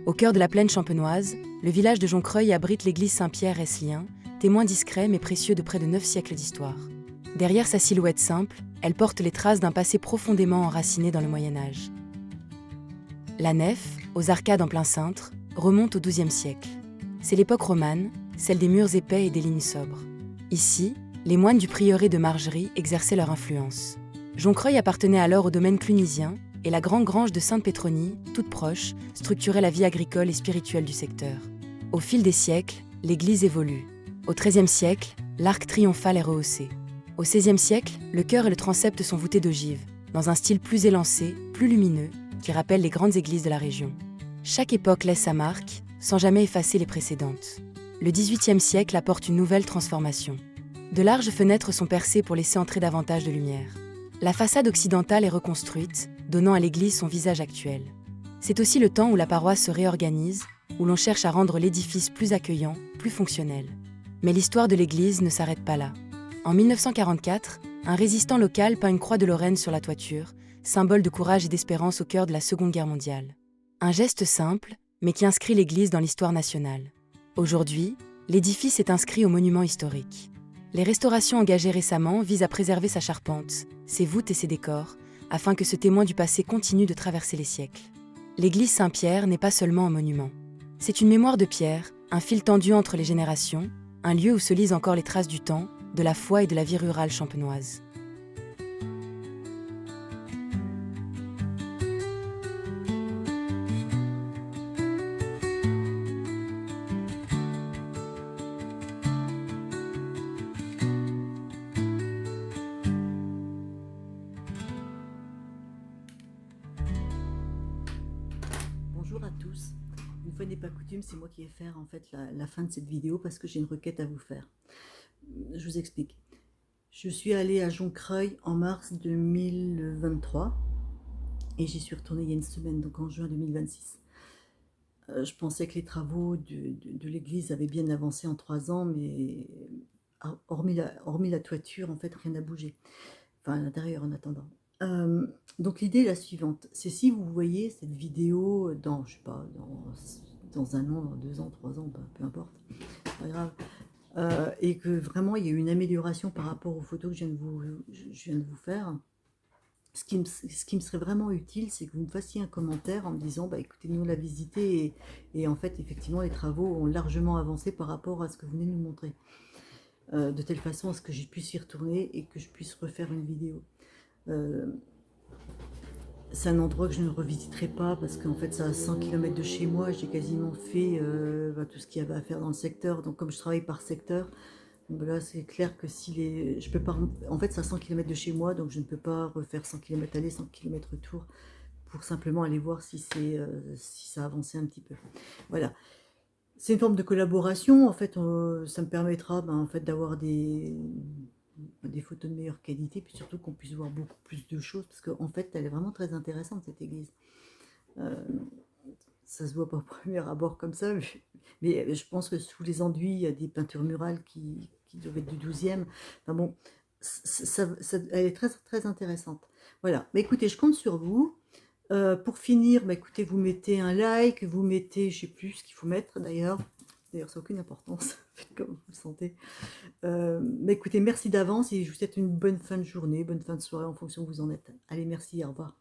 Au cœur de la plaine champenoise, le village de Joncreuil abrite l'église Saint-Pierre-Esslien, témoin discret mais précieux de près de 9 siècles d'histoire. Derrière sa silhouette simple, elle porte les traces d'un passé profondément enraciné dans le Moyen-Âge. La nef, aux arcades en plein cintre, remonte au XIIe siècle. C'est l'époque romane, celle des murs épais et des lignes sobres. Ici, les moines du prieuré de Margerie exerçaient leur influence. Joncreuil appartenait alors au domaine clunisien, et la grande grange de Sainte-Pétronie, toute proche, structurait la vie agricole et spirituelle du secteur. Au fil des siècles, l'église évolue. Au XIIIe siècle, l'arc triomphal est rehaussé. Au XVIe siècle, le chœur et le transept sont voûtés d'ogives, dans un style plus élancé, plus lumineux, qui rappelle les grandes églises de la région. Chaque époque laisse sa marque, sans jamais effacer les précédentes. Le XVIIIe siècle apporte une nouvelle transformation. De larges fenêtres sont percées pour laisser entrer davantage de lumière. La façade occidentale est reconstruite, donnant à l'église son visage actuel. C'est aussi le temps où la paroisse se réorganise, où l'on cherche à rendre l'édifice plus accueillant, plus fonctionnel. Mais l'histoire de l'église ne s'arrête pas là. En 1944, un résistant local peint une croix de Lorraine sur la toiture, symbole de courage et d'espérance au cœur de la Seconde Guerre mondiale. Un geste simple, mais qui inscrit l'église dans l'histoire nationale. Aujourd'hui, l'édifice est inscrit au monument historique. Les restaurations engagées récemment visent à préserver sa charpente, ses voûtes et ses décors, afin que ce témoin du passé continue de traverser les siècles. L'église Saint-Pierre n'est pas seulement un monument. C'est une mémoire de pierre, un fil tendu entre les générations, un lieu où se lisent encore les traces du temps, de la foi et de la vie rurale champenoise. Bonjour à tous. Une fois n'est pas coutume, c'est moi qui vais faire en fait la fin de cette vidéo parce que j'ai une requête à vous faire. Je vous explique. Je suis allée à Joncreuil en mars 2023 et j'y suis retournée il y a une semaine, donc en juin 2026. Je pensais que les travaux de l'église avaient bien avancé en 3 ans, mais hormis la toiture, en fait, rien n'a bougé. Enfin, à l'intérieur en attendant. Donc l'idée est la suivante, c'est si vous voyez cette vidéo dans, je sais pas, dans 1 an, dans 2 ans, 3 ans, peu importe, pas grave, et que vraiment il y a eu une amélioration par rapport aux photos que je viens de vous faire, ce qui me serait vraiment utile, c'est que vous me fassiez un commentaire en me disant, bah écoutez, nous on l'a visité et en fait, effectivement, les travaux ont largement avancé par rapport à ce que vous venez de nous montrer. De telle façon à ce que je puisse y retourner et que je puisse refaire une vidéo. C'est un endroit que je ne revisiterai pas parce qu'en fait ça a 100 km de chez moi, j'ai quasiment fait tout ce qu'il y avait à faire dans le secteur, donc comme je travaille par secteur, donc là c'est clair que si je peux pas, en fait c'est à 100 km de chez moi, donc je ne peux pas refaire 100 km aller, 100 km retour pour simplement aller voir si ça a avancé un petit peu. Voilà. C'est une forme de collaboration, en fait, ça me permettra en fait, d'avoir des photos de meilleure qualité, puis surtout qu'on puisse voir beaucoup plus de choses, parce qu'en fait, elle est vraiment très intéressante, cette église. Ça se voit pas au premier abord comme ça, mais je pense que sous les enduits, il y a des peintures murales qui doivent être du 12e. Enfin bon, elle est très, très intéressante. Voilà, mais écoutez, je compte sur vous. Pour finir, écoutez, vous mettez un like, vous mettez, je sais plus ce qu'il faut mettre d'ailleurs. D'ailleurs, ça n'a aucune importance, faites comme vous le sentez. Écoutez, merci d'avance et je vous souhaite une bonne fin de journée, bonne fin de soirée en fonction où vous en êtes. Allez, merci, au revoir.